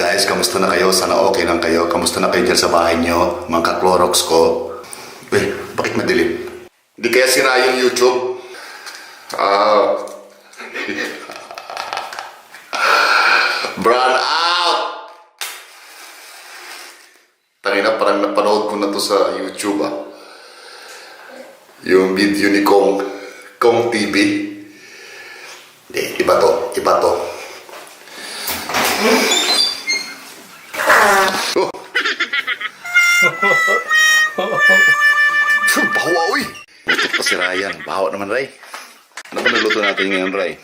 Guys, kamusta na kayo? Sana okay lang kayo. Kamusta na kayo dyan sa bahay nyo? Mga ka-Clorox ko. Bakit madilim? Hindi kaya sira yung YouTube? Brown out! Tangina, parang napanood ko na to sa YouTube Yung video ni Kong TV. Hindi, iba to. Bawa, uy! Luto pa si Ryan. Bawa naman, Ray. Ano ba naluto natin ngayon, Ray?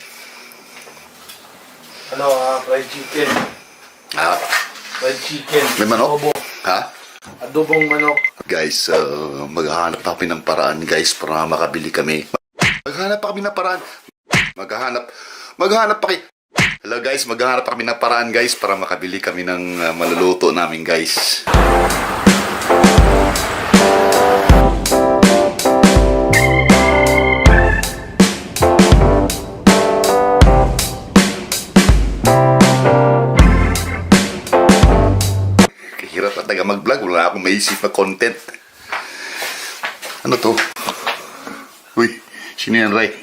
Fried chicken. Fried chicken. May manok? Adobo. Adobong manok. Guys, maghahanap pa kami ng paraan, guys, para makabili kami. Maghahanap pa kami ng paraan. Hello, guys, maghahanap pa kami ng paraan, guys, para makabili kami ng maluluto namin, guys. Hirap na taga mag-vlog, wala akong maisip na content. Ano to? Uy, sino yan, Ray?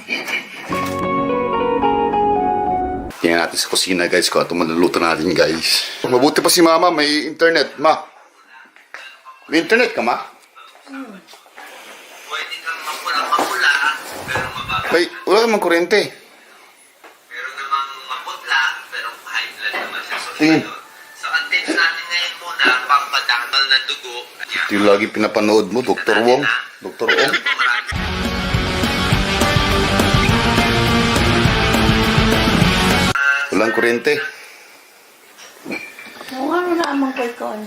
Tingnan natin sa kusina, guys, kung ito maluluto natin, guys. Mabuti pa si Mama, may internet, Ma. May internet ka, Ma? Pwede kang mapula, pero mababa. Ay, wala namang kuryente. Meron namang maputla, pero high blood naman siya. So, Tingin. so ang tips natin ngayon muna, pampadamal na dugo. Ito yung lagi pinapanood mo, Dr. Wong. Dr. Wong. Walang kuryente. Ano na amang ko ikaw?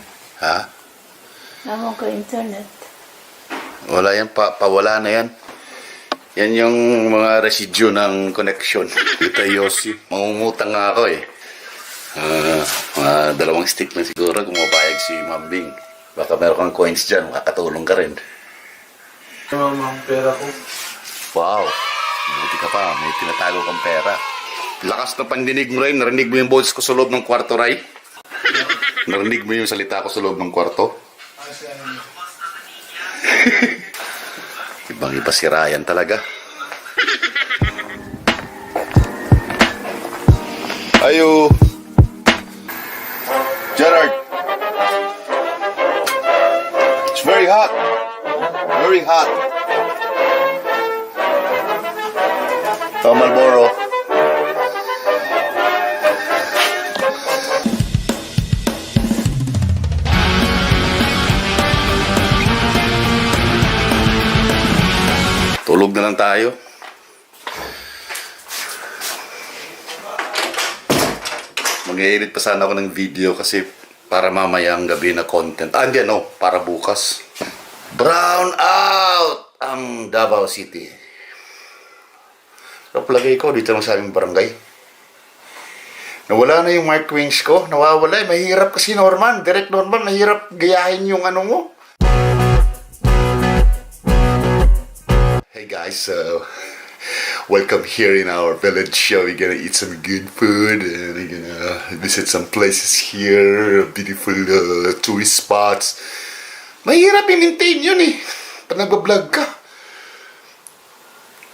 Ha? Amang ko internet. Wala yan, pawala na yan. Yan yung mga residue ng connection. Ito Yossi. Mangungutang nga ako mga 2 stick na siguro kung mapayag si Mambing. Baka meron kang coins dyan, makakatulong ka rin. Ang pera ko. Wow, buti ka pa, may tinatago kang pera. Lakas na pandinig mo rin, narinig mo yung boses ko sa loob ng kwarto, Ray? Narinig mo yung salita ko sa loob ng kwarto? Ibang-iba si Ryan talaga. Ayo! Gerard! It's very hot! Very hot! Marlboro. Tulog na lang tayo. Mag-i-edit pa sana ako ng video kasi para mamayang gabi na content. Hindi, para bukas. Brown out ang Davao City. So, palagay ko dito lang sa aming barangay. Nawala na yung mark wings ko. Nawawala. Mahirap kasi Norman. Direct Norman. Mahirap gayahin yung ano mo. Hey guys, welcome here in our village. We're gonna eat some good food and we're gonna visit some places here. Beautiful tourist spots. Mahirap i-maintain yun pag nag-vlog ka.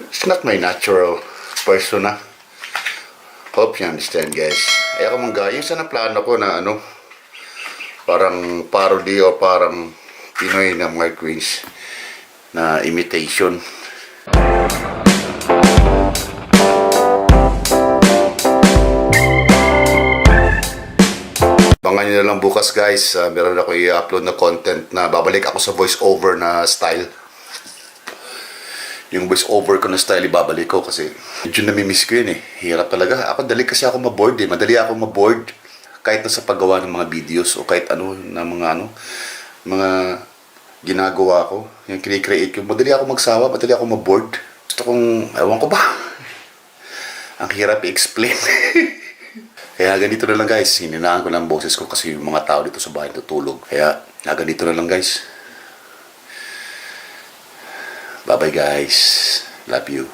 It's not my natural person Hope you understand, guys. Ayaw ko mangga. Yung sana plano ko na parang parody o parang Pinoy na Mark Wings na imitation. Abangan nyo na lang bukas, guys. Meron ako i-upload na content na babalik ako sa voice-over na style. Yung voice-over ko na style ibabalik ko kasi medyo namimiss ko yun Hirap talaga. Dali kasi ako maboard Madali ako maboard kahit na sa paggawa ng mga videos o kahit na mga ginagawa ko. Yung kine-create ko. Madali ako magsawa, madali ako maboard. Gusto kong, ewan ko ba? Ang hirap i-explain. Kaya ganito na lang, guys. Hininaan ko lang ang boses ko kasi yung mga tao dito sa bahay natutulog. Kaya ganito na lang, guys. Bye-bye, guys. Love you.